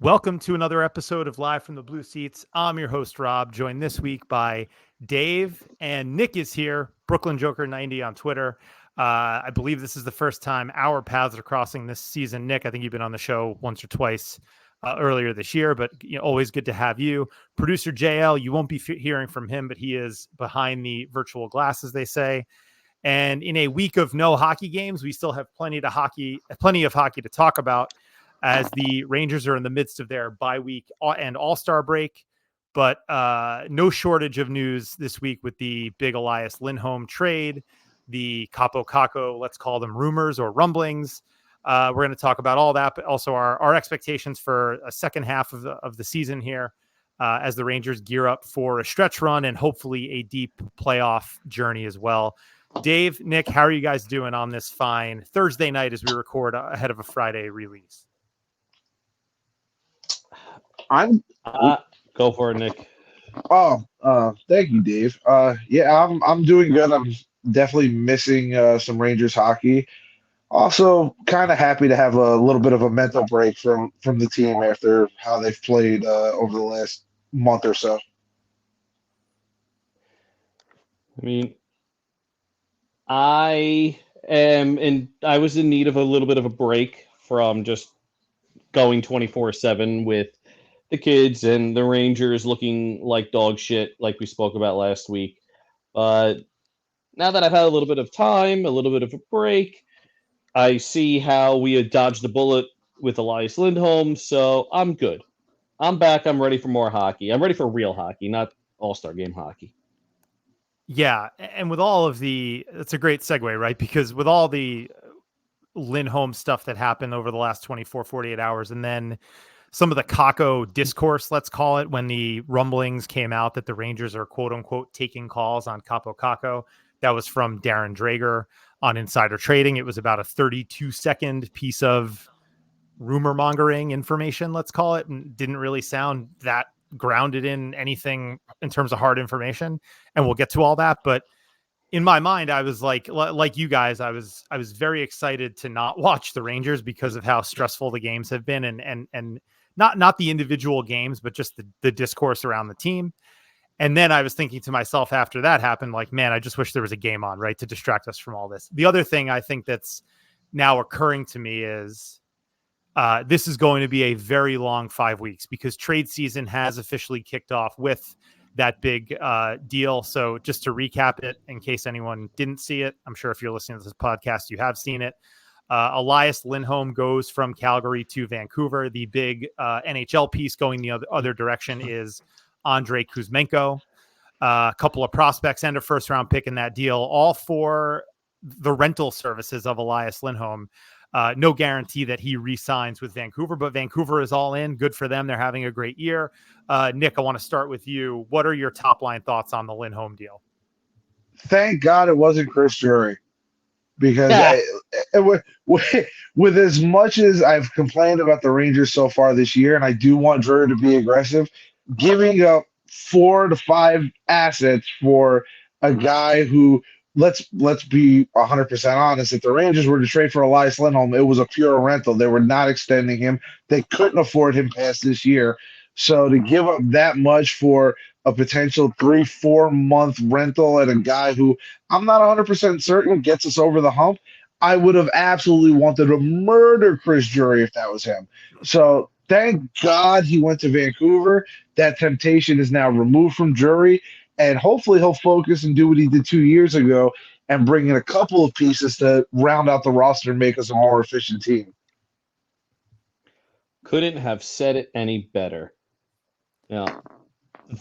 Welcome to another episode of Live from the Blue Seats. I'm your host, Rob, joined this week by Dave, and Nick is here, Brooklyn Joker 90 on Twitter. I believe this is the first time our paths are crossing this season. Nick, I think you've been on the show once or twice earlier this year, but always good to have you. Producer JL, you won't be hearing from him, but he is behind the virtual glass, as they say. And in a week of no hockey games, we still have plenty of hockey to talk about, as the Rangers are in the midst of their bye week and all-star break. But no shortage of news this week with the big Elias Lindholm trade, the Kaapo Kakko, let's call them rumors or rumblings. We're going to talk about all that, but also our expectations for a second half of the season here as the Rangers gear up for a stretch run and hopefully a deep playoff journey as well. Dave, Nick, how are you guys doing on this fine Thursday night as we record ahead of a Friday release? Go for it, Nick. Thank you, Dave. I'm doing good. I'm definitely missing some Rangers hockey. Also, kind of happy to have a little bit of a mental break from the team after how they've played over the last month or so. I mean, I was in need of a little bit of a break from just going 24/7 with the kids and the Rangers looking like dog shit, like we spoke about last week. But now that I've had a little bit of time, a little bit of a break, I see how we had dodged the bullet with Elias Lindholm, so I'm good. I'm back. I'm ready for more hockey. I'm ready for real hockey, not all-star game hockey. Yeah, and with all of that's a great segue, right? Because with all the Lindholm stuff that happened over the last 24, 48 hours, and then some of the Kakko discourse, let's call it, when the rumblings came out that the Rangers are quote unquote taking calls on Kaapo Kakko. That was from Darren Drager on Insider Trading. It was about a 32-second piece of rumor mongering information, let's call it, and didn't really sound that grounded in anything in terms of hard information. And we'll get to all that. But in my mind, I was like you guys, I was very excited to not watch the Rangers because of how stressful the games have been and not the individual games, but just the discourse around the team. And then I was thinking to myself after that happened, like, man, I just wish there was a game on, right, to distract us from all this. The other thing I think that's now occurring to me is this is going to be a very long 5 weeks because trade season has officially kicked off with that big deal. So just to recap it, in case anyone didn't see it, I'm sure if you're listening to this podcast, you have seen it. Elias Lindholm goes from Calgary to Vancouver. The big NHL piece going the other direction is Andrei Kuzmenko. A couple of prospects and a first-round pick in that deal, all for the rental services of Elias Lindholm. No guarantee that he re-signs with Vancouver, but Vancouver is all in. Good for them. They're having a great year. Nick, I want to start with you. What are your top-line thoughts on the Lindholm deal? Thank God it wasn't Chris Drury. Because with as much as I've complained about the Rangers so far this year, and I do want Drury to be aggressive, giving up 4 to 5 assets for a guy who, let's be 100% honest, if the Rangers were to trade for Elias Lindholm, it was a pure rental. They were not extending him. They couldn't afford him past this year. So to give up that much for a potential 3-4 month rental and a guy who I'm not 100% certain gets us over the hump, I would have absolutely wanted to murder Chris Drury if that was him. So thank God he went to Vancouver. That temptation is now removed from Drury, and hopefully he'll focus and do what he did 2 years ago and bring in a couple of pieces to round out the roster and make us a more efficient team. Couldn't have said it any better. Now,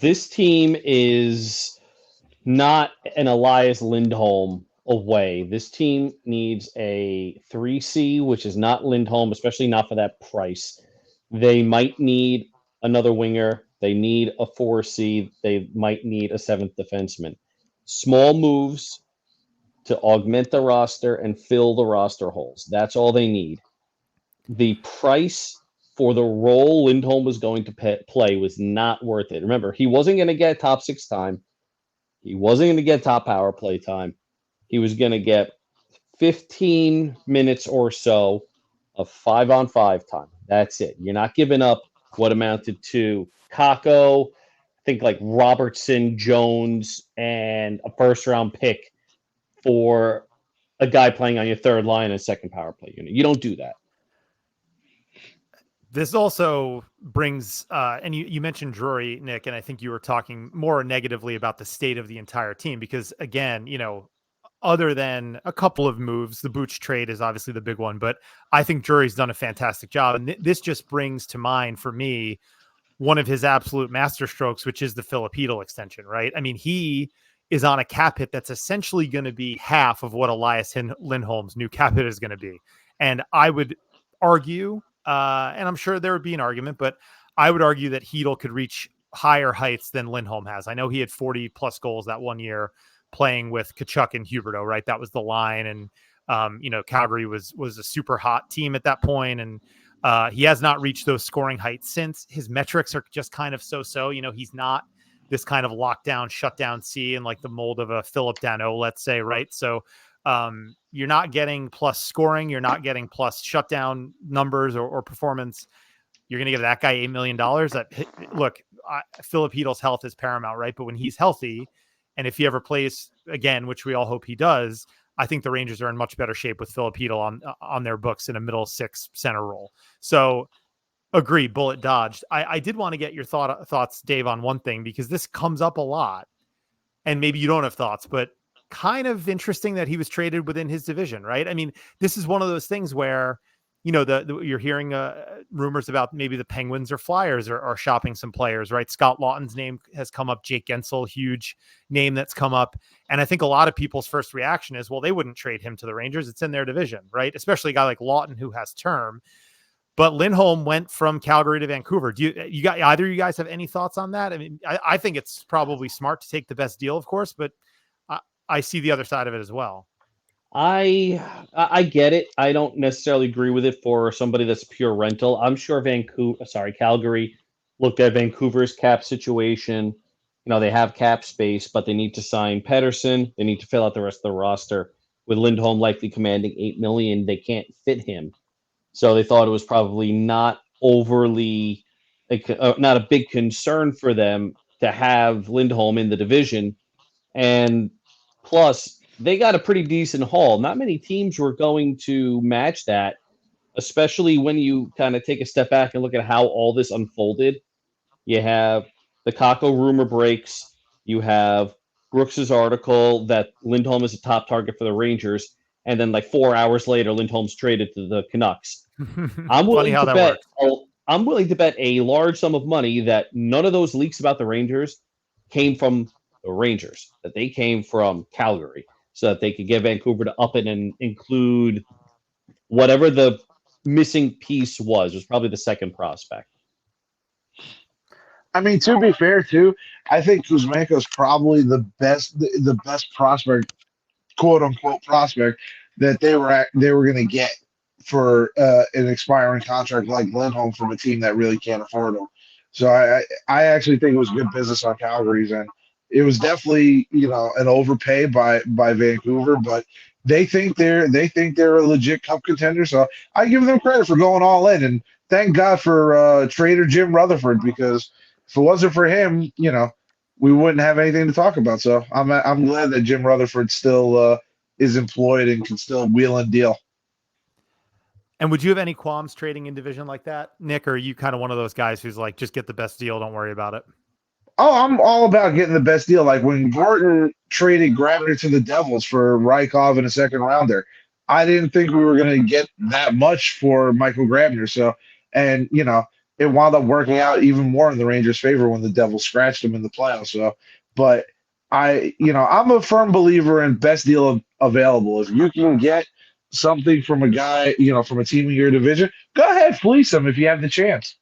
this team is not an Elias Lindholm away. This team needs a 3C, which is not Lindholm, especially not for that price. They might need another winger. They need a 4C. They might need a seventh defenseman. Small moves to augment the roster and fill the roster holes. That's all they need. The price for the role Lindholm was going to play was not worth it. Remember, he wasn't going to get top six time. He wasn't going to get top power play time. He was going to get 15 minutes or so of 5-on-5 time. That's it. You're not giving up what amounted to Kakko, I think like Robertson, Jones, and a first round pick for a guy playing on your third line and second power play unit. You don't do that. This also brings, and you mentioned Drury, Nick, and I think you were talking more negatively about the state of the entire team because, again, other than a couple of moves, the Booch trade is obviously the big one, but I think Drury's done a fantastic job. And this just brings to mind for me one of his absolute masterstrokes, which is the Filipino extension, right? I mean, he is on a cap hit that's essentially going to be half of what Elias Lindholm's new cap hit is going to be. And I would argue, and I'm sure there would be an argument, but I would argue that Hedel could reach higher heights than Lindholm has. I know he had 40 plus goals that one year playing with Kachuk and Huberto, right? That was the line. And, Calgary was a super hot team at that point. And he has not reached those scoring heights since. His metrics are just kind of so-so. He's not this kind of lockdown, shutdown C in like the mold of a Philip Danault, let's say, right? So you're not getting plus scoring. You're not getting plus shutdown numbers or performance. You're going to give that guy $8 million. Look, Philip Hedel's health is paramount, right? But when he's healthy, and if he ever plays again, which we all hope he does, I think the Rangers are in much better shape with Philip Hedel on their books in a middle six center role. So agree, bullet dodged. I did want to get your thoughts, Dave, on one thing, because this comes up a lot, and maybe you don't have thoughts, but kind of interesting that he was traded within his division, right? I mean, this is one of those things where, you're hearing rumors about maybe the Penguins or Flyers are shopping some players, right? Scott Lawton's name has come up. Jake Gensel, huge name that's come up. And I think a lot of people's first reaction is, well, they wouldn't trade him to the Rangers. It's in their division, right? Especially a guy like Lawton who has term. But Lindholm went from Calgary to Vancouver. Do you got either of you guys have any thoughts on that? I mean, I think it's probably smart to take the best deal, of course, but I see the other side of it as well. I get it. I don't necessarily agree with it for somebody that's pure rental. I'm sure Calgary looked at Vancouver's cap situation. They have cap space, but they need to sign Pettersson. They need to fill out the rest of the roster. With Lindholm likely commanding $8 million, they can't fit him. So they thought it was probably not overly, not a big concern for them to have Lindholm in the division. And plus, they got a pretty decent haul. Not many teams were going to match that, especially when you kind of take a step back and look at how all this unfolded. You have the Kakko rumor breaks. You have Brooks's article that Lindholm is a top target for the Rangers. And then like 4 hours later, Lindholm's traded to the Canucks. I'm willing to bet a large sum of money that none of those leaks about the Rangers came from the Rangers, that they came from Calgary, so that they could get Vancouver to up it and include whatever the missing piece was probably the second prospect. I mean, to be fair, too, I think Kuzmenko's probably the best prospect, quote unquote prospect, that they were going to get for an expiring contract like Lindholm from a team that really can't afford him. So I actually think it was good business on Calgary's end. It was definitely an overpay by Vancouver, but they think they're a legit cup contender. So I give them credit for going all in, and thank God for trader Jim Rutherford, because if it wasn't for him, we wouldn't have anything to talk about. So I'm glad that Jim Rutherford still is employed and can still wheel and deal. And would you have any qualms trading in division like that, Nick? Or are you kind of one of those guys who's like, just get the best deal, don't worry about it? Oh, I'm all about getting the best deal. Like when Gorton traded Grabner to the Devils for Rykov in a second rounder, I didn't think we were going to get that much for Michael Grabner. So, and it wound up working out even more in the Rangers' favor when the Devils scratched him in the playoffs. So, but I'm a firm believer in best deal available. If you can get something from a guy, from a team in your division, go ahead, fleece them if you have the chance.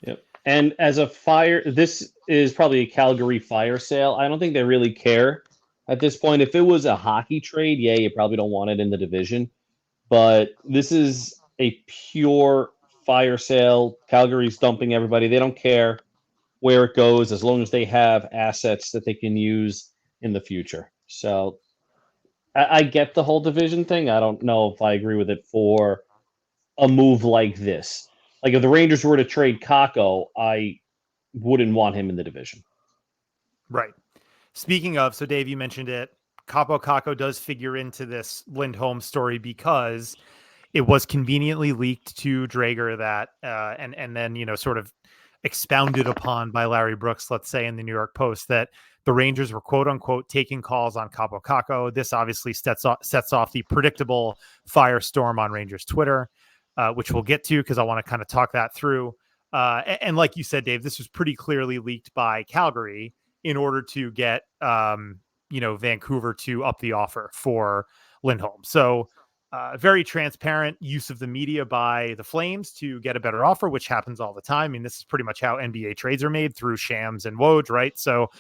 Yep. And as a fire, this is probably a Calgary fire sale. I don't think they really care at this point. If it was a hockey trade, yeah, you probably don't want it in the division. But this is a pure fire sale. Calgary's dumping everybody. They don't care where it goes as long as they have assets that they can use in the future. So I get the whole division thing. I don't know if I agree with it for a move like this. Like if the Rangers were to trade Kakko, I wouldn't want him in the division. Right. Speaking of, so Dave, you mentioned it. Kaapo Kakko does figure into this Lindholm story because it was conveniently leaked to Drager that, and then sort of expounded upon by Larry Brooks, let's say in the New York Post, that the Rangers were quote unquote taking calls on Kaapo Kakko. This obviously sets off the predictable firestorm on Rangers Twitter, which we'll get to because I want to kind of talk that through. And like you said, Dave, this was pretty clearly leaked by Calgary in order to get Vancouver to up the offer for Lindholm. So very transparent use of the media by the Flames to get a better offer, which happens all the time. I mean, this is pretty much how NBA trades are made, through Shams and Woj, right? So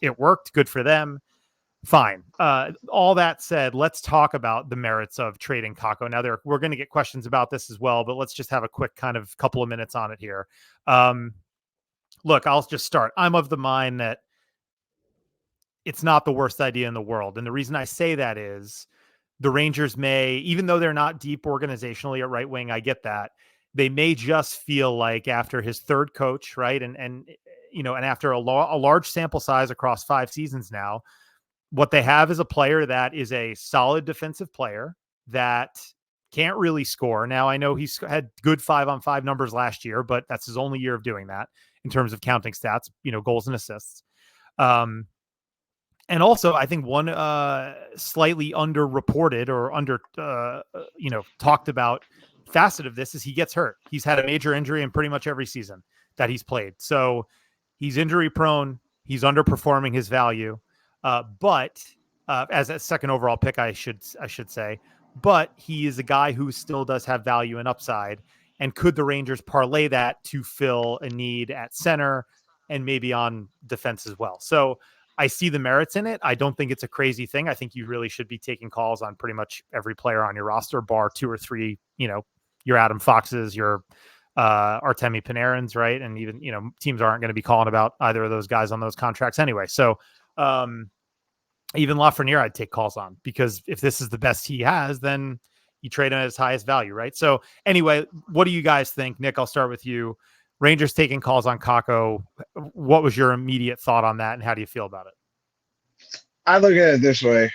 it worked. Good for them. Fine. All that said, let's talk about the merits of trading Kakko. Now, we're going to get questions about this as well, but let's just have a quick kind of couple of minutes on it here. Look, I'll just start. I'm of the mind that it's not the worst idea in the world. And the reason I say that is the Rangers may, even though they're not deep organizationally at right wing, I get that, they may just feel like after his third coach, right, and after a large sample size across 5 seasons now, what they have is a player that is a solid defensive player that can't really score. Now, I know he's had good 5-on-5 numbers last year, but that's his only year of doing that in terms of counting stats, goals and assists. And also, I think one slightly underreported or talked about facet of this is he gets hurt. He's had a major injury in pretty much every season that he's played. So he's injury prone. He's underperforming his value. But as a second overall pick, I should say, but he is a guy who still does have value and upside. And could the Rangers parlay that to fill a need at center and maybe on defense as well? So I see the merits in it. I don't think it's a crazy thing. I think you really should be taking calls on pretty much every player on your roster, bar 2 or 3, your Adam Foxes, your Artemi Panarins, right? And even, teams aren't going to be calling about either of those guys on those contracts anyway. So even Lafreniere, I'd take calls on, because if this is the best he has, then you trade him at his highest value, right? So anyway, what do you guys think? Nick, I'll start with you. Rangers taking calls on Kakko. What was your immediate thought on that, and how do you feel about it? I look at it this way.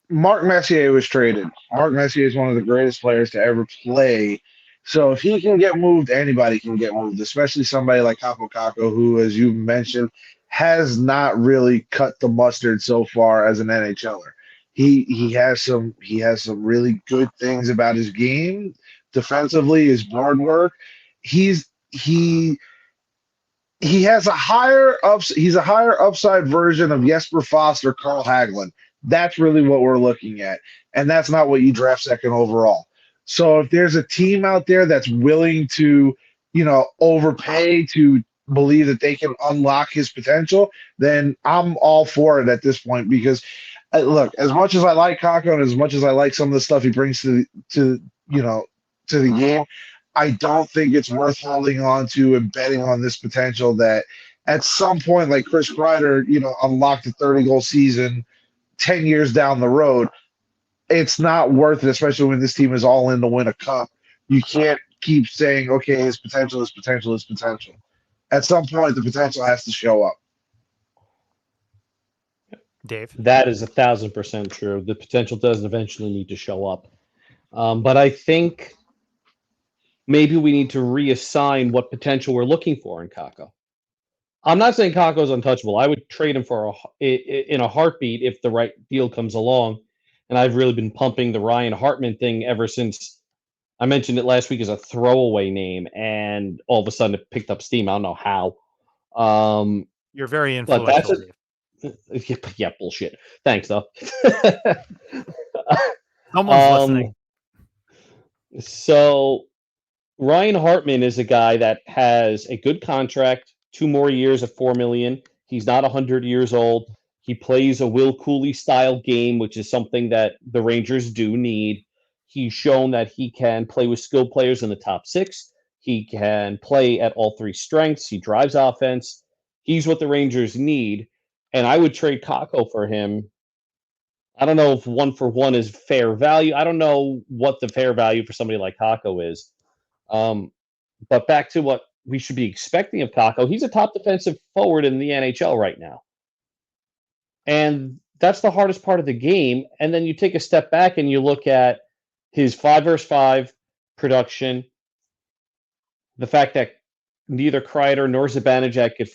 Mark Messier was traded. Mark Messier is one of the greatest players to ever play. So if he can get moved, anybody can get moved, especially somebody like Kaapo Kakko, who, as you mentioned, has not really cut the mustard so far as an NHLer. He has some really good things about his game. Defensively, his board work. He has he's a higher upside version of Jesper Fast or Carl Hagelin. That's really what we're looking at. And that's not what you draft second overall. So if there's a team out there that's willing to, overpay to believe that they can unlock his potential, then I'm all for it at this point, because look, as much as I like Kakko and as much as I like some of the stuff he brings to the game, I don't think it's worth holding on to and betting on this potential that at some point, like Chris Kreider, unlocked a 30-goal season 10 years down the road. It's not worth it, especially when this team is all in to win a cup. You can't keep saying, okay, his potential, his potential, his potential. At some point, the potential has to show up. Dave? That is 1,000% true. The potential does eventually need to show up. But I think maybe we need to reassign what potential we're looking for in Kakko. I'm not saying Kakko's untouchable. I would trade him in a heartbeat if the right deal comes along. And I've really been pumping the Ryan Hartman thing ever since I mentioned it last week as a throwaway name, and all of a sudden it picked up steam. I don't know how. You're very But influential, Dave. Yeah, bullshit. Thanks, though. Someone's um, listening. so Ryan Hartman is a guy that has a good contract, 2 more years of 4 million. He's not 100 years old. He plays a Will Cooley style game, which is something that the Rangers do need. He's shown that he can play with skilled players in the top six. He can play at all three strengths. He drives offense. He's what the Rangers need. And I would trade Kakko for him. I don't know if 1 for 1 is fair value. I don't know what the fair value for somebody like Kakko is. But back to what we should be expecting of Kakko, he's a top defensive forward in the NHL right now. And that's the hardest part of the game. And then you take a step back and you look at his 5 versus 5 production, the fact that neither Kreider nor Zibanejad could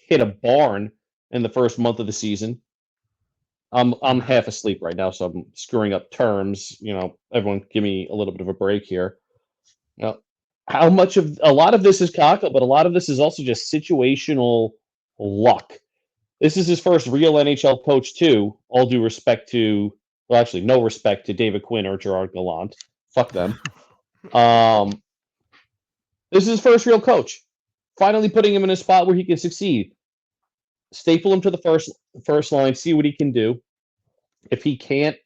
hit a barn in the first month of the season. I'm half asleep right now, so I'm screwing up terms. Everyone give me a little bit of a break here. How much of a lot of this is Kakko, but a lot of this is also just situational luck. This is his first real NHL coach, too. All due respect to, well, actually, no respect to David Quinn or Gerard Gallant. Fuck them. This is his first real coach. Finally putting him in a spot where he can succeed. Staple him to the first line, see what he can do. If he can't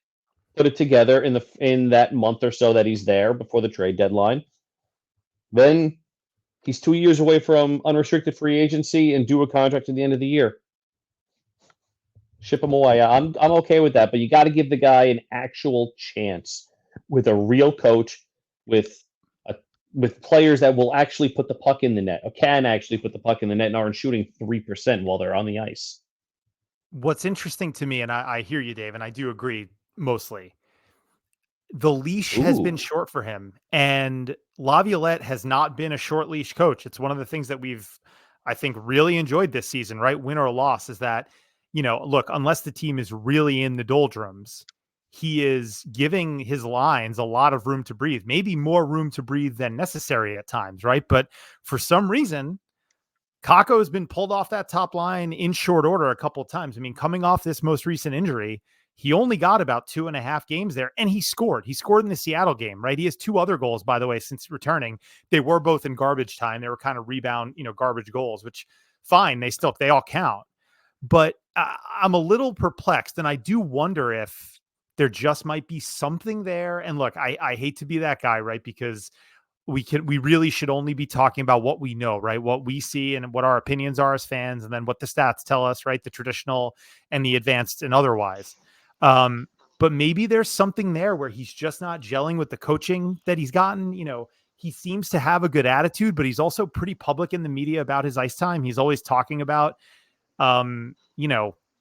put it together in that month or so that he's there before the trade deadline, then he's 2 years away from unrestricted free agency and due a contract at the end of the year. Ship him away. I'm okay with that, but you got to give the guy an actual chance with a real coach, with players that will actually put the puck in the net, or can actually put the puck in the net, and aren't shooting 3% while they're on the ice. What's interesting to me, and I hear you, Dave, and I do agree mostly, the leash has been short for him, and Laviolette has not been a short leash coach. It's one of the things that we've, I think, really enjoyed this season, right? Win or loss, is that, look, unless the team is really in the doldrums, he is giving his lines a lot of room to breathe, maybe more room to breathe than necessary at times, right? But for some reason, Kakko has been pulled off that top line in short order a couple of times. I mean, coming off this most recent injury, he only got about 2.5 games there, and he scored. He scored in the Seattle game, right? He has 2 other goals, by the way, since returning. They were both in garbage time. They were kind of rebound, garbage goals, which fine. They all count. But I'm a little perplexed, and I do wonder if there just might be something there. And look, I hate to be that guy, right? Because we really should only be talking about what we know, right? What we see and what our opinions are as fans, and then what the stats tell us, right? The traditional and the advanced and otherwise. But maybe there's something there where he's just not gelling with the coaching that he's gotten. He seems to have a good attitude, but he's also pretty public in the media about his ice time. He's always talking about,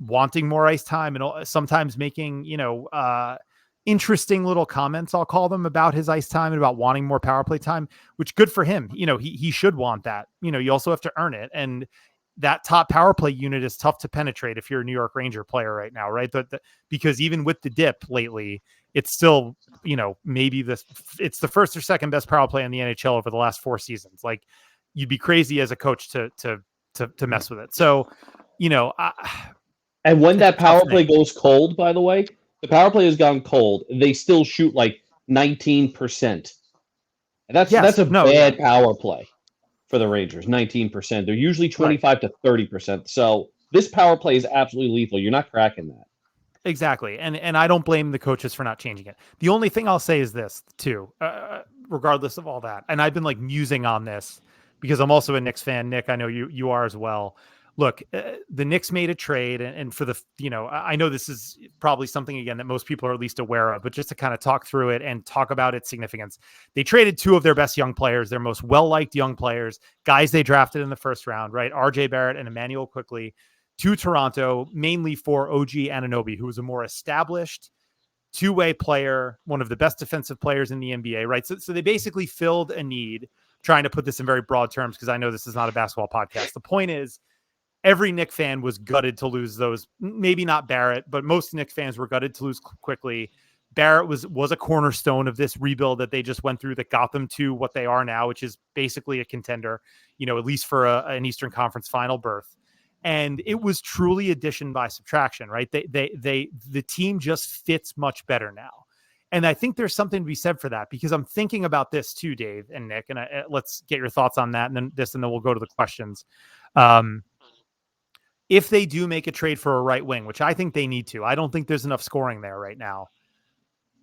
wanting more ice time, and sometimes making, interesting little comments, I'll call them, about his ice time and about wanting more power play time, which good for him. He should want that. You also have to earn it. And that top power play unit is tough to penetrate if you're a New York Ranger player right now, right? Because even with the dip lately, it's still, maybe it's the first or second best power play in the NHL over the last 4 seasons. Like, you'd be crazy as a coach to mess with it. So, and when that power play thing. goes cold, by the way, the power play has gone cold. They still shoot like 19%. And that's a bad power play for the Rangers, 19%. They're usually 25 to 30%. So this power play is absolutely lethal. You're not cracking that. Exactly. And I don't blame the coaches for not changing it. The only thing I'll say is this too, regardless of all that. And I've been like musing on this because I'm also a Knicks fan. Nick, I know you are as well. Look, the Knicks made a trade, and for the, I know this is probably something, again, that most people are at least aware of, but just to kind of talk through it and talk about its significance. They traded 2 of their best young players, their most well-liked young players, guys they drafted in the first round, right? RJ Barrett and Emmanuel Quickly, to Toronto, mainly for OG Anunoby, who was a more established two-way player, one of the best defensive players in the NBA, right? So they basically filled a need, trying to put this in very broad terms, because I know this is not a basketball podcast. The point is, every Knicks fan was gutted to lose those. Maybe not Barrett, but most Knicks fans were gutted to lose Quickly. Barrett was a cornerstone of this rebuild that they just went through, that got them to what they are now, which is basically a contender, at least for an Eastern Conference final berth. And it was truly addition by subtraction, right? The team just fits much better now. And I think there's something to be said for that, because I'm thinking about this too, Dave and Nick, and let's get your thoughts on that, and then we'll go to the questions. If they do make a trade for a right wing, which I think they need to, I don't think there's enough scoring there right now.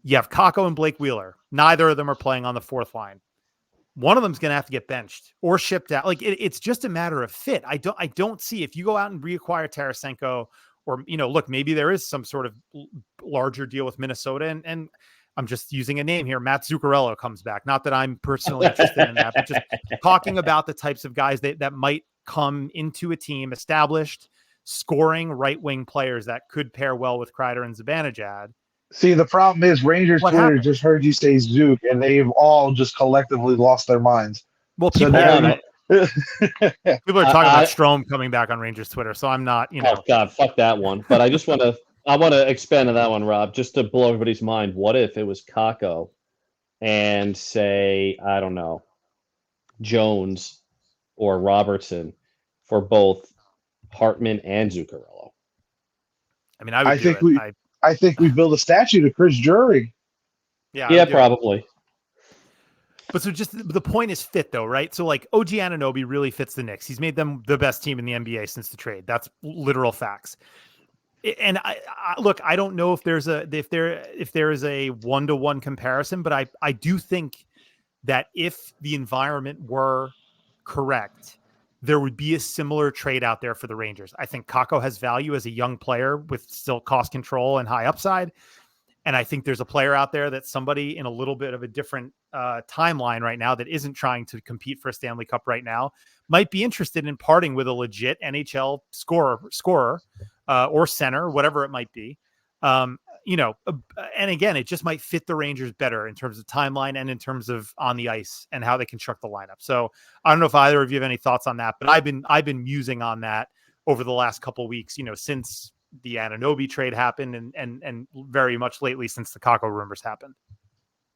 You have Kakko and Blake Wheeler. Neither of them are playing on the fourth line. One of them's going to have to get benched or shipped out. Like it's just a matter of fit. I don't see, if you go out and reacquire Tarasenko, or, look, maybe there is some sort of larger deal with Minnesota, and I'm just using a name here. Matt Zuccarello comes back. Not that I'm personally interested in that, but just talking about the types of guys that might come into a team, established, scoring right wing players that could pair well with Kreider and Zibanejad. See, the problem is Rangers What Twitter happened? just heard you say Zook, and they've all just collectively lost their minds. Well, So people, now people are talking about Strome coming back on Rangers Twitter, so I'm not, Oh God, fuck that one. But I just want to expand on that one, Rob, just to blow everybody's mind. What if it was Kakko and, say, I don't know, Jones or Robertson for both Hartman and Zuccarello? I mean, I think we build a statue to Chris Drury. Yeah, probably. But so just the point is fit, though, right? So like OG Anunoby really fits the Knicks. He's made them the best team in the NBA since the trade. That's literal facts. And I look, I don't know if there is a 1-to-1 comparison, but I do think that if the environment were correct, there would be a similar trade out there for the Rangers. I think Kakko has value as a young player with still cost control and high upside. And I think there's a player out there that somebody in a little bit of a different timeline right now that isn't trying to compete for a Stanley Cup right now might be interested in parting with a legit NHL scorer or center, whatever it might be. And again, it just might fit the Rangers better in terms of timeline and in terms of on the ice and how they construct the lineup. So I don't know if either of you have any thoughts on that, but I've been musing on that over the last couple of weeks, since the Anunoby trade happened and very much lately since the Kakko rumors happened.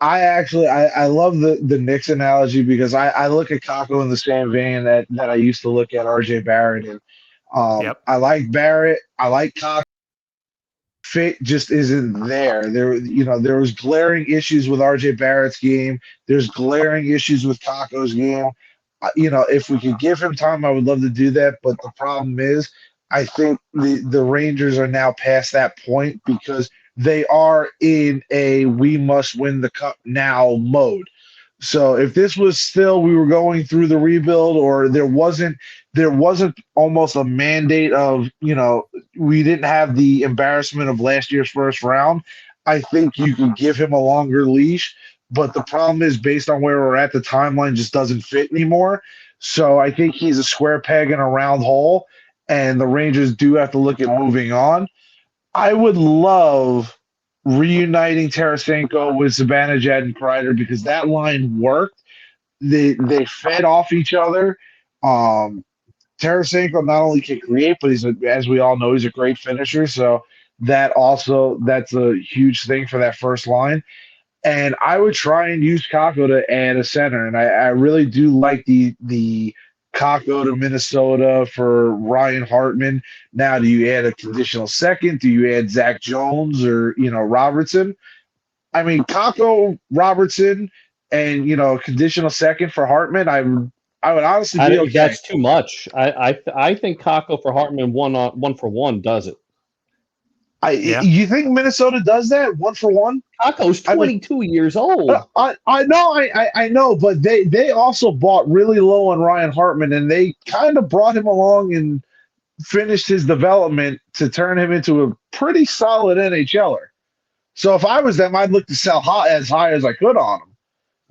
I love the Knicks analogy, because I look at Kakko in the same vein that I used to look at RJ Barrett. And I like Barrett. I like Kakko. Fit just isn't there. There was glaring issues with RJ Barrett's game. There's glaring issues with Kakko's game. If we could give him time, I would love to do that. But the problem is, I think the Rangers are now past that point, because they are in a we must win the cup now mode. So if this was still, we were going through the rebuild, or there wasn't almost a mandate of, we didn't have the embarrassment of last year's first round, I think you could give him a longer leash. But the problem is, based on where we're at, the timeline just doesn't fit anymore. So I think he's a square peg in a round hole, and the Rangers do have to look at moving on. I would love reuniting Tarasenko with Zibanejad and Kreider, because that line worked. They fed off each other. Tarasenko not only can create, but as we all know, he's a great finisher. So that's a huge thing for that first line. And I would try and use Kakko to add a center. And I really do like the Kakko to Minnesota for Ryan Hartman. Now, do you add a conditional second? Do you add Zach Jones or, Robertson? I mean, Kakko, Robertson, and, conditional second for Hartman, I would honestly be okay. That's too much. I think Kakko for Hartman 1-for-1 does it. You think Minnesota does that 1-for-1? Kakko's 22 years old. I know, but they also bought really low on Ryan Hartman, and they kind of brought him along and finished his development to turn him into a pretty solid NHLer. So if I was them, I'd look to sell as high as I could on him.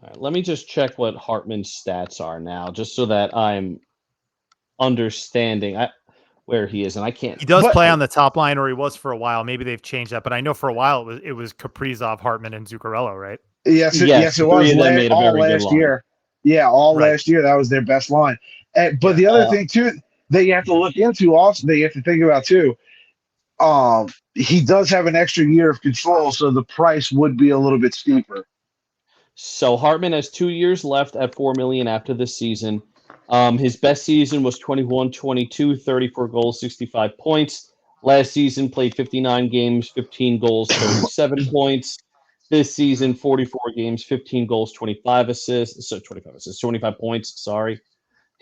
All right, let me just check what Hartman's stats are now, just so that I'm understanding where he is, and I can't. He does play on the top line, or he was for a while. Maybe they've changed that, but I know for a while it was Kaprizov, Hartman, and Zuccarello, right? Yes, it was. All last year. Yeah, last year that was their best line. But the other thing too that you have to look into, also that you have to think about too, he does have an extra year of control, so the price would be a little bit steeper. So Hartman has 2 years left at $4 million after this season. His best season was 21-22, 34 goals, 65 points. Last season, played 59 games, 15 goals, 37 points. This season, 44 games, 15 goals, 25 assists. So 25 assists, 25 points. Sorry.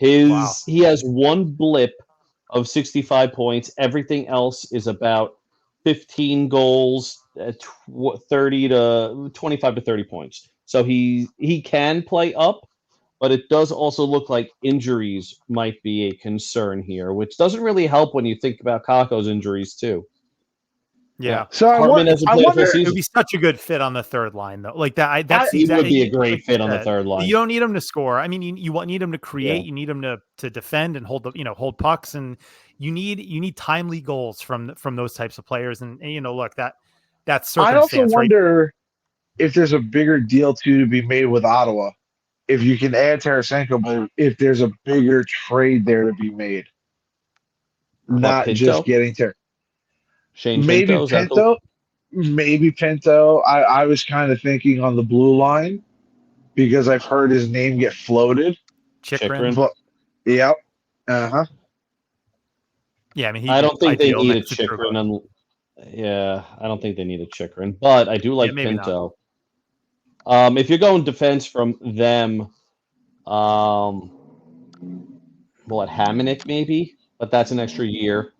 Wow. He has one blip of 65 points. Everything else is about 15 goals, 30 to 25 to 30 points. So he can play up, but it does also look like injuries might be a concern here, which doesn't really help when you think about Kakko's injuries too. Yeah. So Hartman hasn't I played a full wonder. It would season. be such a good fit on the third line, though. Like that, that's the He exact. would be a great Like you fit on the said, third line. you don't need him to score. I mean, need him to create. Yeah. You need him to defend and hold hold pucks, and you need timely goals from those types of players. And look, that's I also circumstance, right? wonder if there's a bigger deal to be made with Ottawa. If you can add Tarasenko, but if there's a bigger trade there to be made, What, not just Pinto? getting to Shane maybe Pinto? Is that the Pinto, maybe Pinto. I was kind of thinking on the blue line because I've heard his name get floated. Chikrin. Chikrin? But yep, uh-huh. Yeah, I mean, he'd I be don't think they ideal need a next to Trouba. Chikrin. Yeah, I don't think they need a Chikrin, but I do Yeah, like maybe not. Pinto. If you're going defense from them, um, what, Hamonic maybe? But that's an extra year.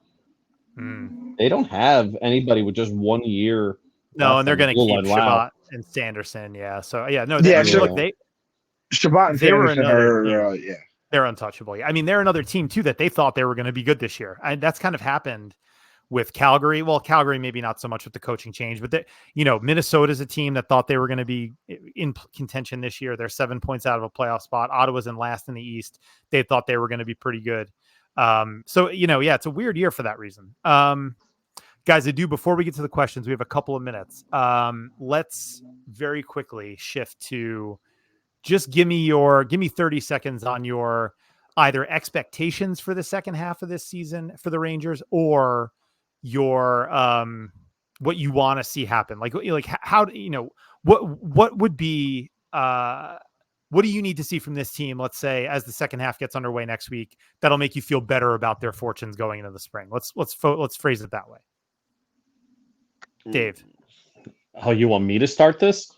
Mm. They don't have anybody with just 1 year No, and left they're on the going to blue keep line. Wow. Shabbat and Sanderson. Yeah. So yeah, no. I Yeah, mean, look, Yeah. Shabbat and they were Sanderson another are team. yeah. They're untouchable. Yeah. I mean, they're another team too that they thought they were going to be good this year. And that's kind of happened with Calgary. Well, Calgary maybe not so much with the coaching change, but Minnesota's a team that thought they were going to be in contention this year. They're 7 points out of a playoff spot. Ottawa's in last in the East. They thought they were going to be pretty good. So yeah, it's a weird year for that reason. Guys, before we get to the questions, we have a couple of minutes. Let's very quickly shift to just give me 30 seconds on your either expectations for the second half of this season for the Rangers or your what you want to see happen. Like how what would be what do you need to see from this team, let's say, as the second half gets underway next week, that'll make you feel better about their fortunes going into the spring? Let's phrase it that way. Dave. Oh, you want me to start this?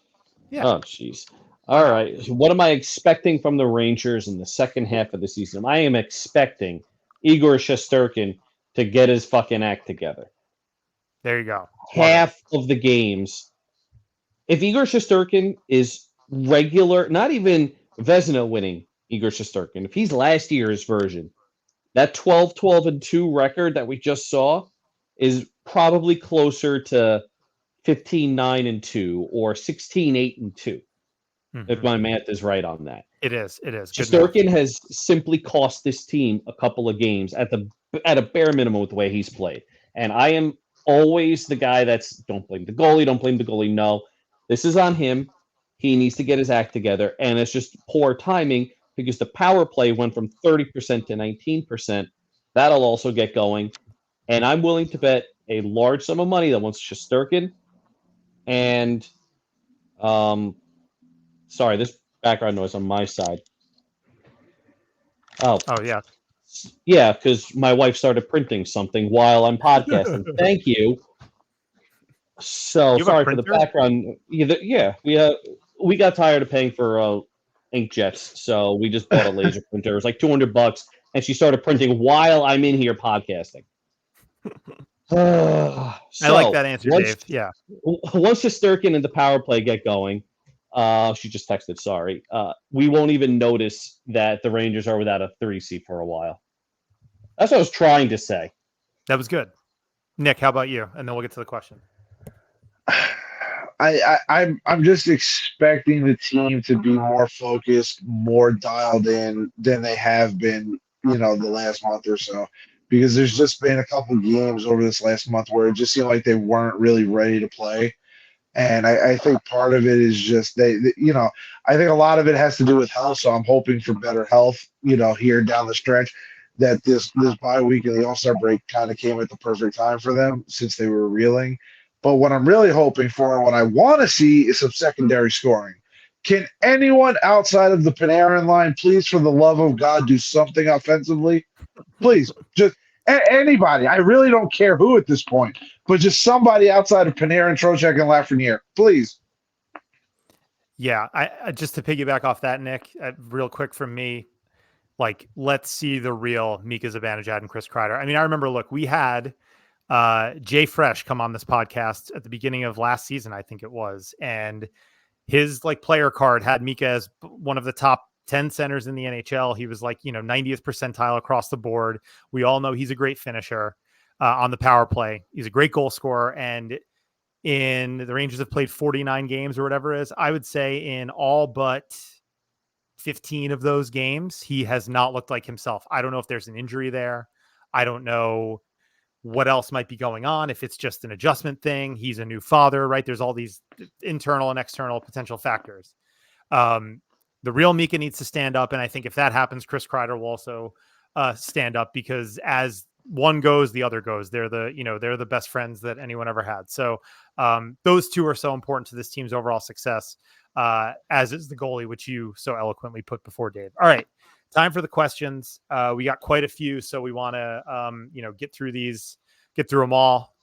Yeah. Oh, jeez. All right. So what am I expecting from the Rangers in the second half of the season? I am expecting Igor Shesterkin to get his fucking act together. There you go. Half of the games. If Igor Shesterkin is regular, not even Vezina winning Igor Shesterkin, if he's last year's version, that 12-12-2 record that we just saw is probably closer to 15-9-2 or 16-8-2. If my math is right on that. It is. Shesterkin has simply cost this team a couple of games at a bare minimum with the way he's played. And I am always the guy that's don't blame the goalie. No, this is on him. He needs to get his act together. And it's just poor timing because the power play went from 30% to 19%. That'll also get going. And I'm willing to bet a large sum of money that once Shesterkin and sorry, this background noise on my side. Oh yeah. Yeah, because my wife started printing something while I'm podcasting. Thank you. So sorry for the background. Yeah, we got tired of paying for inkjets, so we just bought a laser printer. It was like $200, and she started printing while I'm in here podcasting. I like that answer, Dave. Yeah. Once Shesterkin and the power play get going, she just texted, sorry. We won't even notice that the Rangers are without a 3C for a while. That's what I was trying to say. That was good. Nick, how about you? And then we'll get to the question. I'm just expecting the team to be more focused, more dialed in than they have been, the last month or so. Because there's just been a couple games over this last month where it just seemed like they weren't really ready to play. And I think part of it is just I think a lot of it has to do with health. So I'm hoping for better health, here down the stretch, that this bye week and the All-Star break kind of came at the perfect time for them since they were reeling. But what I'm really hoping for, what I want to see is some secondary scoring, Can anyone outside of the Panarin line, please, for the love of God, do something offensively? Please, just anybody. I really don't care who at this point, but just somebody outside of Panarin, Trocheck, and Lafreniere, please. Yeah, I just to piggyback off that, Nick, real quick from me, like, let's see the real Mika Zibanejad and Chris Kreider. I mean, I remember, look, we had Jay Fresh come on this podcast at the beginning of last season, I think it was, and his like player card had Mika as one of the top 10 centers in the NHL. He was like, 90th percentile across the board. We all know he's a great finisher on the power play. He's a great goal scorer. And the Rangers have played 49 games or whatever it is. I would say in all but 15 of those games, he has not looked like himself. I don't know if there's an injury there. I don't know what else might be going on. If it's just an adjustment thing, he's a new father, right? There's all these internal and external potential factors. The real Mika needs to stand up. And I think if that happens, Chris Kreider will also stand up, because as one goes, the other goes. They're the best friends that anyone ever had. So those two are so important to this team's overall success, as is the goalie, which you so eloquently put before, Dave. All right. Time for the questions. We got quite a few, so we want to, get through them all.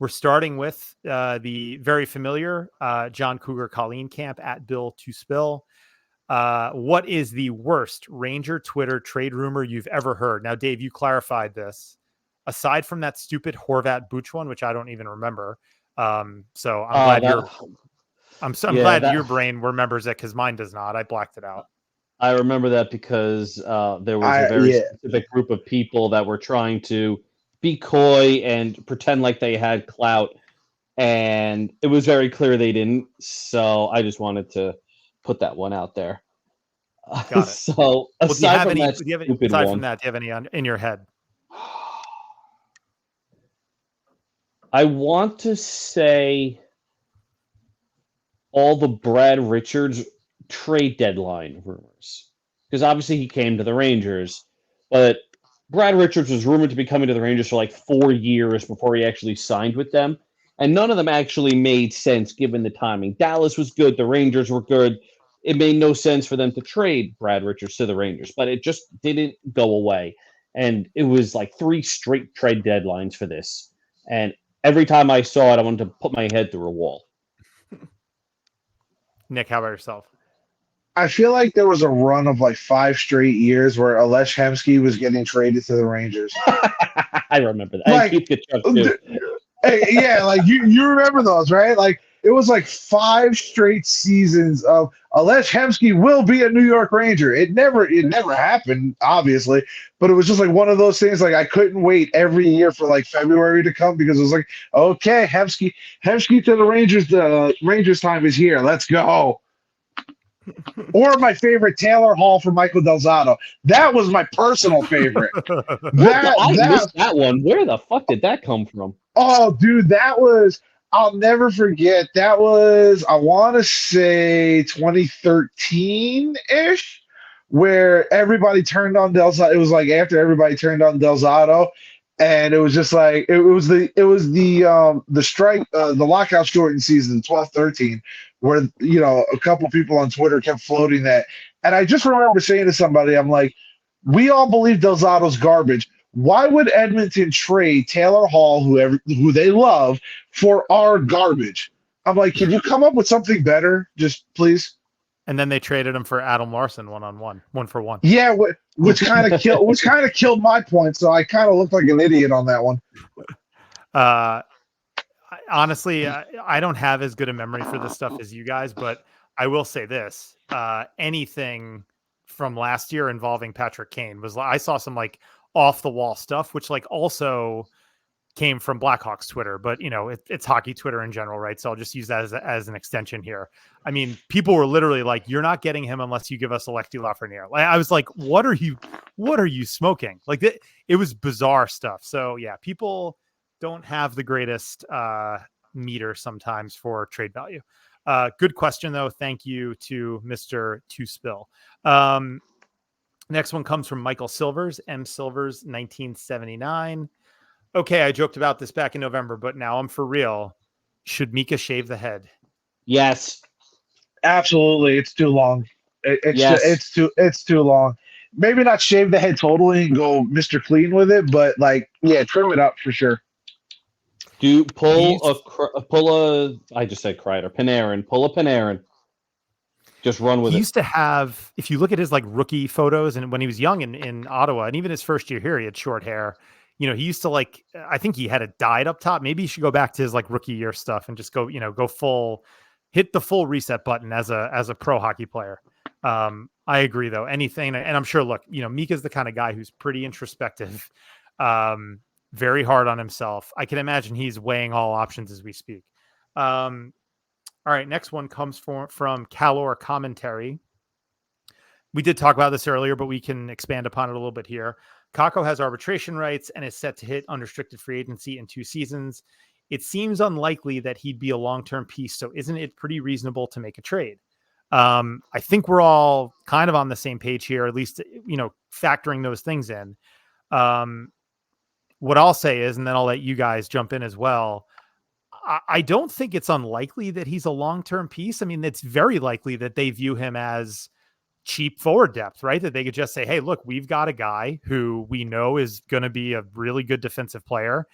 We're starting with the very familiar John Cougar Colleen Camp at Bill to Spill. What is the worst Ranger Twitter trade rumor you've ever heard? Now, Dave, you clarified this. Aside from that stupid Horvat Booch one, which I don't even remember. So I'm glad I'm glad your brain remembers it, because mine does not. I blacked it out. I remember that because there was a very specific group of people that were trying to be coy and pretend like they had clout, and it was very clear they didn't. So I just wanted to put that one out there. Got it. So aside from that, do you have any in your head? I want to say all the Brad Richards trade deadline rumors, because obviously he came to the Rangers, but Brad Richards was rumored to be coming to the Rangers for like 4 years before he actually signed with them, and none of them actually made sense given the timing. Dallas was good, the Rangers were good. It made no sense for them to trade Brad Richards to the Rangers, but it just didn't go away, and it was like 3 straight trade deadlines for this, and every time I saw it, I wanted to put my head through a wall. Nick, how about yourself? I feel like there was a run of like 5 straight years where Alesh Hemsky was getting traded to the Rangers. I remember that. Like, Keith Tkachuk too. Yeah, like you remember those, right? Like it was like 5 straight seasons of Alesh Hemsky will be a New York Ranger. It never happened, obviously, but it was just like one of those things. Like I couldn't wait every year for like February to come, because it was like, okay, Hemsky to the Rangers. The Rangers time is here. Let's go. Or my favorite, Taylor Hall for Michael Del Zotto. That was my personal favorite. I missed that one. Where the fuck did that come from? Oh, dude, I'll never forget. That was, I want to say 2013-ish, where everybody turned on Del Zotto. It was like after everybody turned on Del Zotto, and it was just like it was the strike, the lockout shortened season 12-13, where a couple people on Twitter kept floating that, and I just remember saying to somebody, I'm like, we all believe Del Zotto's garbage. Why would Edmonton trade Taylor Hall, who they love, for our garbage? I'm like, can you come up with something better, just please? And then they traded him for Adam Larson 1-on-1, 1-for-1. Yeah, which kind of killed my point. So I kind of looked like an idiot on that one. Honestly, I don't have as good a memory for this stuff as you guys, but I will say this: anything from last year involving Patrick Kane I saw some like off the wall stuff, which like also came from Blackhawks Twitter, but it's hockey Twitter in general, right? So I'll just use that as an extension here. I mean, people were literally like, "You're not getting him unless you give us Alexi Lafreniere." Like, I was like, "What are you smoking?" Like it was bizarre stuff. So yeah, people don't have the greatest meter sometimes for trade value. Good question though. Thank you to Mr. To Spill. Next one comes from Michael Silvers, M Silvers 1979. Okay, I joked about this back in November, but now I'm for real. Should Mika shave the head? Yes. Absolutely, it's too long. Yes. It's too long. Maybe not shave the head totally and go Mr. Clean with it, but like yeah, trim it up for sure. Do He pull used I just said Kreider, Panarin, pull a Panarin. Just run with he it. used to have, if you look at his like rookie photos and when he was young in Ottawa and even his first year here, he had short hair. He used to like, I think he had it dyed up top. Maybe he should go back to his like rookie year stuff and just go, go full, hit the full reset button as a pro hockey player. I agree though. Anything, and I'm sure, look, Mika's the kind of guy who's pretty introspective, um, very hard on himself. I can imagine he's weighing all options as we speak. All right, next one comes from Calor Commentary. We did talk about this earlier, but we can expand upon it a little bit here. Kakko has arbitration rights and is set to hit unrestricted free agency in 2 seasons. It seems unlikely that he'd be a long-term piece, so isn't it pretty reasonable to make a trade? I think we're all kind of on the same page here, at least, factoring those things in. What I'll say is, and then I'll let you guys jump in as well, I don't think it's unlikely that he's a long-term piece. I mean, it's very likely that they view him as cheap forward depth, right? That they could just say, hey, look, we've got a guy who we know is going to be a really good defensive player.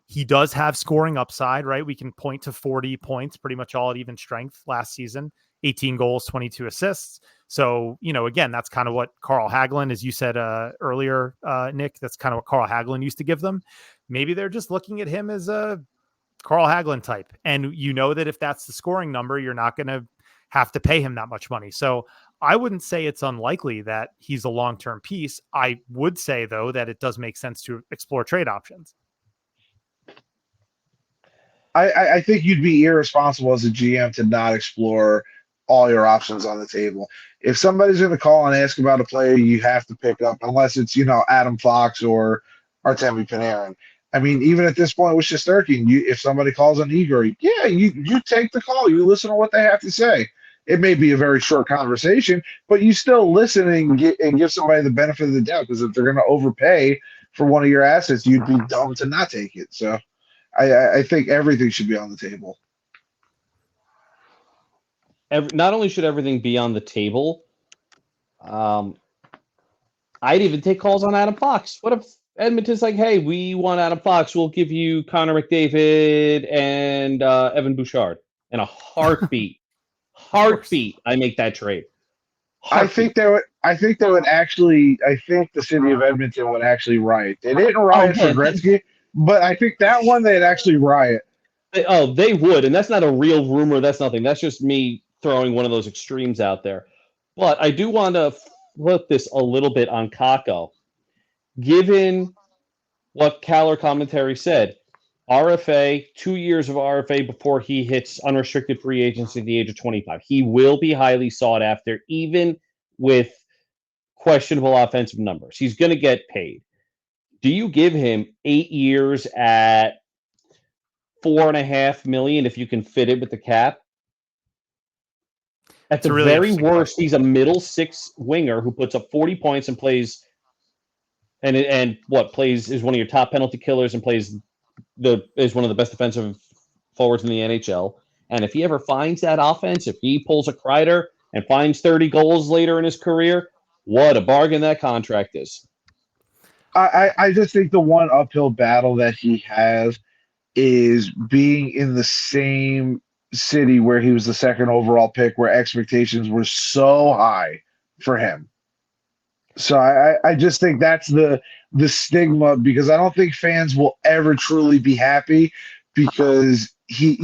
He does have scoring upside, right? We can point to 40 points, pretty much all at even strength last season, 18 goals, 22 assists. So, again, that's kind of what Carl Hagelin, as you said earlier, Nick, that's kind of what Carl Hagelin used to give them. Maybe they're just looking at him as a Carl Hagelin type. And that if that's the scoring number, you're not going to have to pay him that much money. So I wouldn't say it's unlikely that he's a long-term piece. I would say, though, that it does make sense to explore trade options. I think you'd be irresponsible as a GM to not explore all your options on the table. If somebody's going to call and ask about a player, you have to pick up, unless it's Adam Fox or Artemi Panarin. I mean, even at this point with Shesterkin, if somebody calls on Igor, yeah, you take the call. You listen to what they have to say. It may be a very short conversation, but you still listen and give somebody the benefit of the doubt, because if they're going to overpay for one of your assets, you'd be dumb to not take it. So I think everything should be on the table. Not only should everything be on the table, I'd even take calls on Adam Fox. What if Edmonton's like, hey, we want Adam Fox. We'll give you Connor McDavid and Evan Bouchard in a heartbeat. Heartbeat. I make that trade. Heartbeat. I think they would actually. I think the city of Edmonton would actually riot. They didn't riot for Gretzky, but I think that one they'd actually riot. They would, and that's not a real rumor. That's nothing. That's just me throwing one of those extremes out there. But I do want to flip this a little bit on Kakko. Given what Caller Commentary said, RFA, 2 years of RFA before he hits unrestricted free agency at the age of 25. He will be highly sought after, even with questionable offensive numbers. He's going to get paid. Do you give him 8 years at $4.5 million if you can fit it with the cap? At the really very worst, he's a middle six winger who puts up 40 points and plays is one of your top penalty killers and is one of the best defensive forwards in the NHL. And if he ever finds that offense, if he pulls a Kreider and finds 30 goals later in his career, what a bargain that contract is. I just think the one uphill battle that he has is being in the same city where he was the second overall pick, where expectations were so high for him. So I just think that's the stigma, because I don't think fans will ever truly be happy, because he,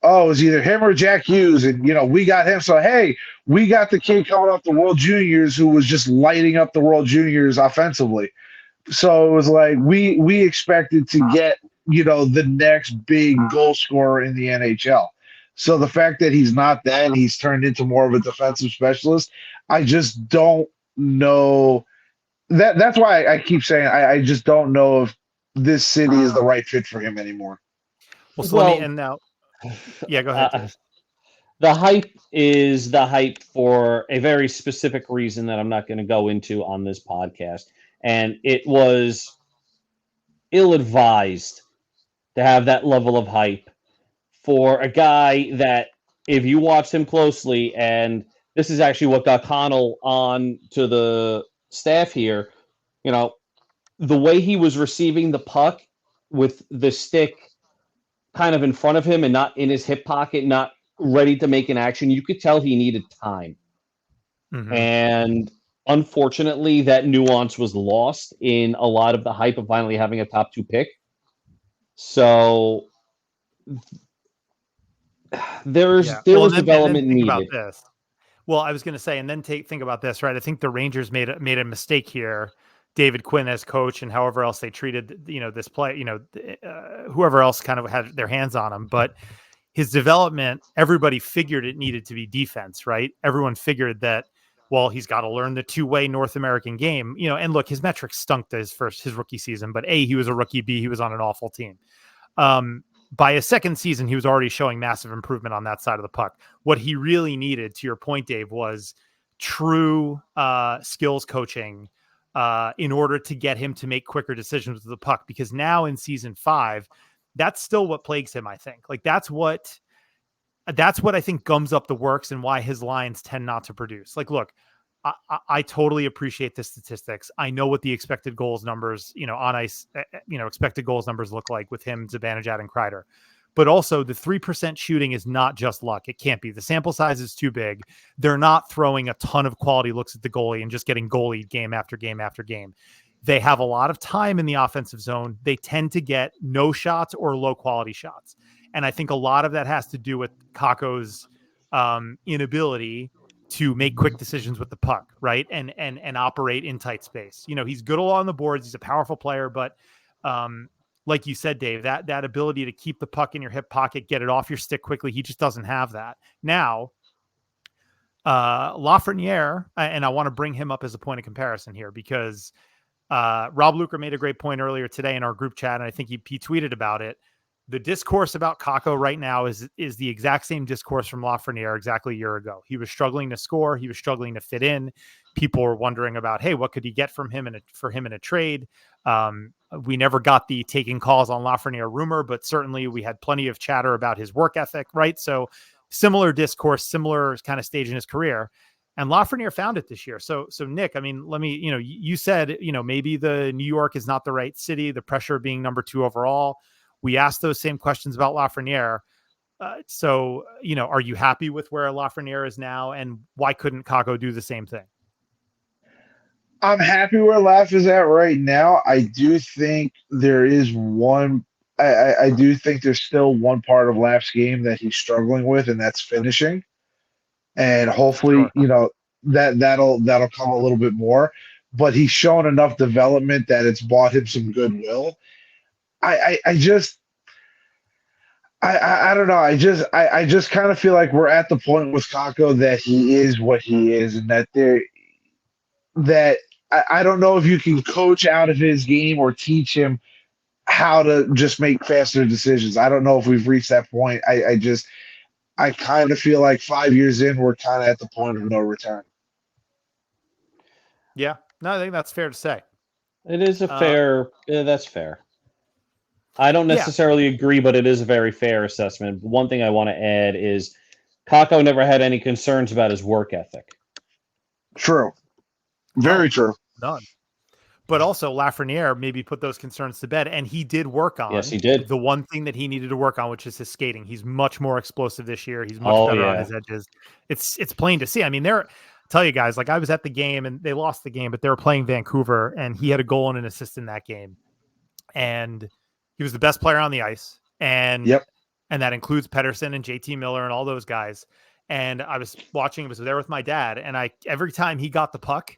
oh, it's either him or Jack Hughes, and we got him. So hey, we got the kid coming off the World Juniors who was just lighting up the World Juniors offensively. So it was like we expected to get the next big goal scorer in the NHL. So the fact that he's not that, he's turned into more of a defensive specialist. I just don't know that. That's why I keep saying I just don't know if this city is the right fit for him anymore. Well, so let me end now. Yeah, go ahead. The hype is the hype for a very specific reason that I'm not going to go into on this podcast. And it was ill-advised to have that level of hype for a guy that if you watched him closely, and this is actually what got Connell on to the staff here, you know, the way he was receiving the puck with the stick kind of in front of him and not in his hip pocket, not ready to make an action, you could tell he needed time. Mm-hmm. And unfortunately, that nuance was lost in a lot of the hype of finally having a top 2 pick. So there's and then development think about needed. this. Well, I was going to say, and then think about this, right? I think the Rangers made a mistake here. David Quinn as coach, and however else they treated, this play, whoever else kind of had their hands on him, but his development, everybody figured it needed to be defense, right? Everyone figured that, well, he's got to learn the two-way North American game, and look, his metrics stunk to his rookie season, but A, he was a rookie, B, he was on an awful team. By his second season, he was already showing massive improvement on that side of the puck. What he really needed, to your point, Dave, was true skills coaching in order to get him to make quicker decisions with the puck. Because now in season 5, that's still what plagues him, I think. Like that's what I think gums up the works and why his lines tend not to produce. Like, look, I totally appreciate the statistics. I know what the expected goals numbers, on ice, expected goals numbers look like with him, Zibanejad, and Kreider. But also the 3% shooting is not just luck. It can't be. The sample size is too big. They're not throwing a ton of quality looks at the goalie and just getting goalied game after game after game. They have a lot of time in the offensive zone. They tend to get no shots or low quality shots. And I think a lot of that has to do with Kakko's inability to make quick decisions with the puck, right? And operate in tight space. He's good along the boards. He's a powerful player, but like you said, Dave, that ability to keep the puck in your hip pocket, get it off your stick quickly, he just doesn't have that. Now, Lafreniere, and I want to bring him up as a point of comparison here because Rob Luker made a great point earlier today in our group chat, and I think he tweeted about it. The discourse about Kakko right now is the exact same discourse from Lafreniere exactly a year ago. He was struggling to score. He was struggling to fit in. People were wondering about, hey, what could he get from him in a trade? We never got the taking calls on Lafreniere rumor, but certainly we had plenty of chatter about his work ethic, right? So similar discourse, similar kind of stage in his career. And Lafreniere found it this year. So Nick, I mean, let me, you said, maybe the New York is not the right city, the pressure of being number 2 overall. We asked those same questions about Lafreniere. So, are you happy with where Lafreniere is now? And why couldn't Kakko do the same thing? I'm happy where Laf is at right now. I do think there is one. I do think there's still one part of Laf's game that he's struggling with, and that's finishing. And hopefully, Sure. that'll come a little bit more. But he's shown enough development that it's bought him some goodwill. I just I don't know. I just kind of feel like we're at the point with Kakko that he is what he is, and that I don't know if you can coach out of his game or teach him how to just make faster decisions. I don't know if we've reached that point. I kind of feel like 5 years in, we're kind of at the point of no return. Yeah, no, I think that's fair to say. It is a fair. That's fair. I don't necessarily agree, but it is a very fair assessment. One thing I want to add is Kakko never had any concerns about his work ethic. True. Very true. None. But also Lafreniere maybe put those concerns to bed, and he did work on Yes, he did. the one thing that he needed to work on, which is his skating. He's much more explosive this year. He's much better on his edges. It's plain to see. I mean, tell you guys, like I was at the game and they lost the game, but they were playing Vancouver and he had a goal and an assist in that game. And he was the best player on the ice. And that includes Pedersen and JT Miller and all those guys. And I was watching, I was there with my dad, and every time he got the puck,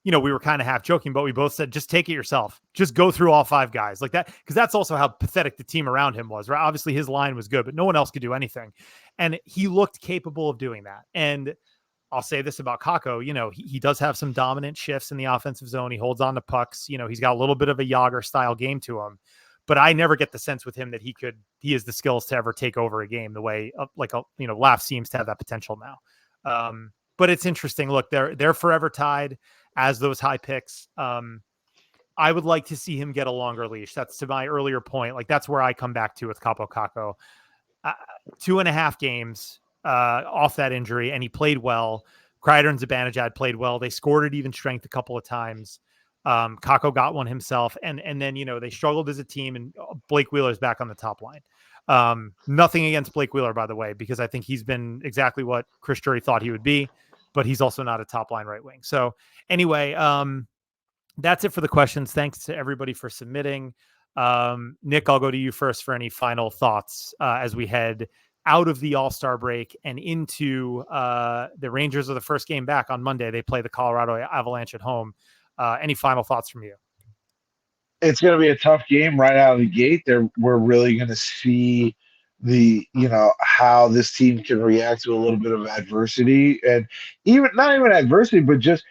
we were kind of half joking, but we both said, just take it yourself. Just go through all 5 guys like that. Because that's also how pathetic the team around him was, right? Obviously his line was good, but no one else could do anything. And he looked capable of doing that. And I'll say this about Kakko, he does have some dominant shifts in the offensive zone. He holds on to pucks. He's got a little bit of a Yager style game to him, but I never get the sense with him that he has the skills to ever take over a game the way Laf seems to have that potential now. But it's interesting. Look, they're forever tied as those high picks. I would like to see him get a longer leash. That's to my earlier point. Like that's where I come back to with Kaapo Kakko. 2.5 games. off that injury, and he played well. Kreider and Zibanejad played well. They scored at even strength a couple of times. Kakko got one himself, and then they struggled as a team, and Blake Wheeler's back on the top line. Nothing against Blake Wheeler, by the way, because I think he's been exactly what Chris Drury thought he would be, but he's also not a top line right wing. So anyway, that's it for the questions. Thanks to everybody for submitting. Nick, I'll go to you first for any final thoughts as we head out of the All-Star break and into the Rangers are the first game back on Monday. They play the Colorado Avalanche at home. Any final thoughts from you? It's going to be a tough game right out of the gate. We're really going to see how this team can react to a little bit of adversity, and even not even adversity, but just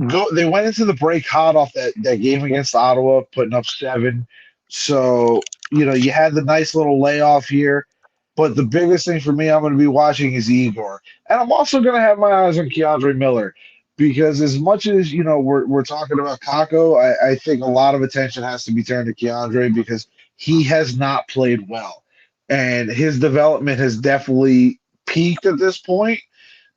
go. They went into the break hot off that game against Ottawa, putting up 7. So you had the nice little layoff here. But the biggest thing for me, I'm going to be watching is Igor, and I'm also going to have my eyes on Keandre Miller, because as much as we're talking about Kakko, I think a lot of attention has to be turned to Keandre, because he has not played well, and his development has definitely peaked at this point.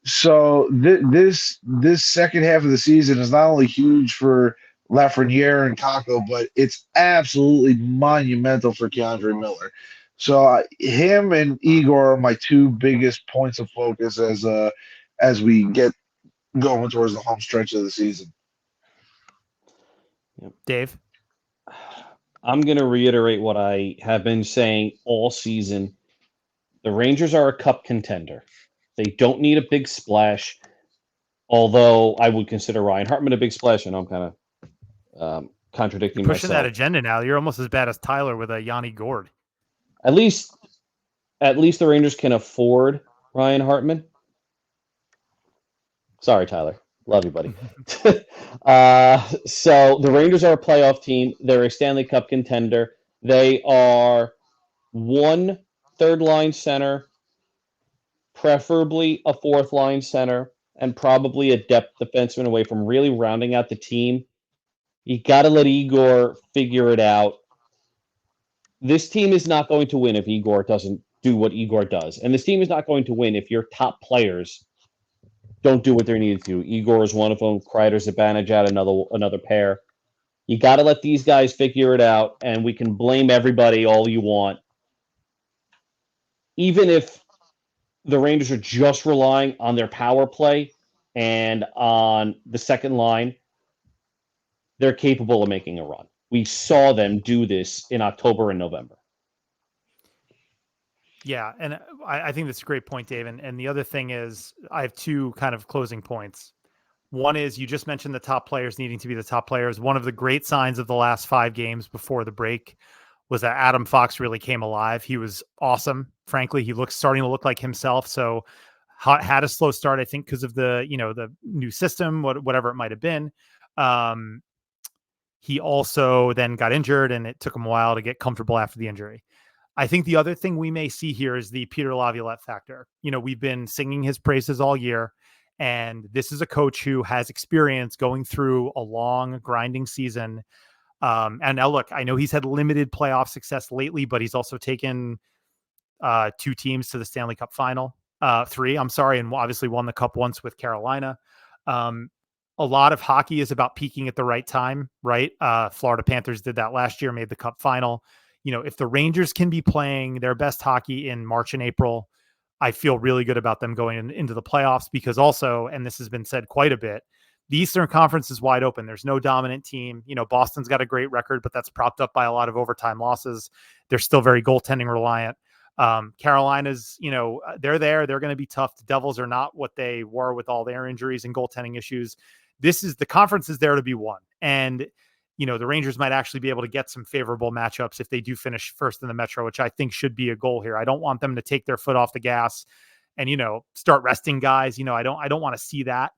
So this second half of the season is not only huge for Lafreniere and Kakko, but it's absolutely monumental for Keandre Miller. So him and Igor are my two biggest points of focus as we get going towards the home stretch of the season. Dave? I'm going to reiterate what I have been saying all season. The Rangers are a cup contender. They don't need a big splash, although I would consider Ryan Hartman a big splash, and I'm kind of contradicting You're pushing myself. that agenda now. You're almost as bad as Tyler with a Yanni Gourde. At least the Rangers can afford Ryan Hartman. Sorry, Tyler. Love you, buddy. So the Rangers are a playoff team. They're a Stanley Cup contender. They are one third-line center, preferably a fourth-line center, and probably a depth defenseman away from really rounding out the team. You got to let Igor figure it out. This team is not going to win if Igor doesn't do what Igor does. And this team is not going to win if your top players don't do what they need to do. Igor is one of them. Kreider's Zibanejad, another pair. You got to let these guys figure it out, and we can blame everybody all you want. Even if the Rangers are just relying on their power play and on the second line, they're capable of making a run. We saw them do this in October and November. Yeah, and I think that's a great point, Dave. And the other thing is, I have two kind of closing points. One is, you just mentioned the top players needing to be the top players. One of the great signs of the last 5 games before the break was that Adam Fox really came alive. He was awesome. Frankly, he looks starting to look like himself. So had a slow start, I think, because of the new system, whatever it might have been. He also then got injured, and it took him a while to get comfortable after the injury. I think the other thing we may see here is the Peter Laviolette factor. We've been singing his praises all year, and this is a coach who has experience going through a long, grinding season. And now, look, I know he's had limited playoff success lately, but he's also taken 2 teams to the Stanley Cup final, 3, I'm sorry, and obviously won the Cup once with Carolina. A lot of hockey is about peaking at the right time, right? Florida Panthers did that last year, made the Cup final. If the Rangers can be playing their best hockey in March and April, I feel really good about them going into the playoffs, because also, and this has been said quite a bit, the Eastern Conference is wide open. There's no dominant team. Boston's got a great record, but that's propped up by a lot of overtime losses. They're still very goaltending reliant. Carolina's, they're there. They're going to be tough. The Devils are not what they were with all their injuries and goaltending issues. The conference is there to be won. And, the Rangers might actually be able to get some favorable matchups if they do finish first in the Metro, which I think should be a goal here. I don't want them to take their foot off the gas and, start resting guys. I don't want to see that.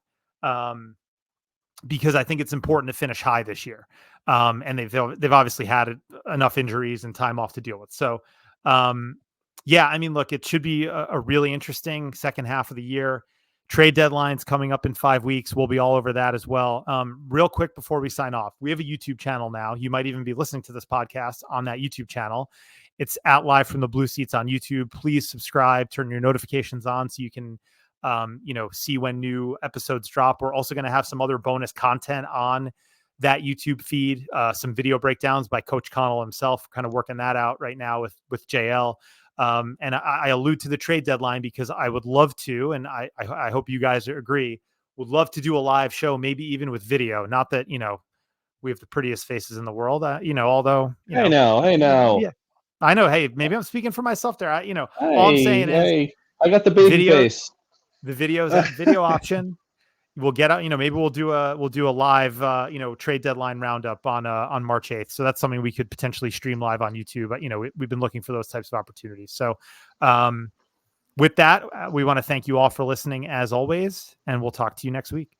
Because I think it's important to finish high this year. And they've obviously had enough injuries and time off to deal with. So, yeah, I mean, look, it should be a really interesting second half of the year. Trade deadlines coming up in 5 weeks. We'll be all over that as well. Real quick before we sign off, we have a YouTube channel now. You might even be listening to this podcast on that YouTube channel. It's at Live from the Blue Seats on YouTube. Please subscribe, turn your notifications on so you can, see when new episodes drop. We're also going to have some other bonus content on that YouTube feed, some video breakdowns by Coach Connell himself, kind of working that out right now with JL. And I allude to the trade deadline because I would love to, and I hope you guys agree, would love to do a live show, maybe even with video. Not that, we have the prettiest faces in the world, although, I know. yeah, I know. Hey, maybe I'm speaking for myself there. All I'm saying is I got the baby face. The video option. We'll get out, maybe we'll do a live, trade deadline roundup on March 8th. So that's something we could potentially stream live on YouTube. We've been looking for those types of opportunities. So, with that, we want to thank you all for listening as always, and we'll talk to you next week.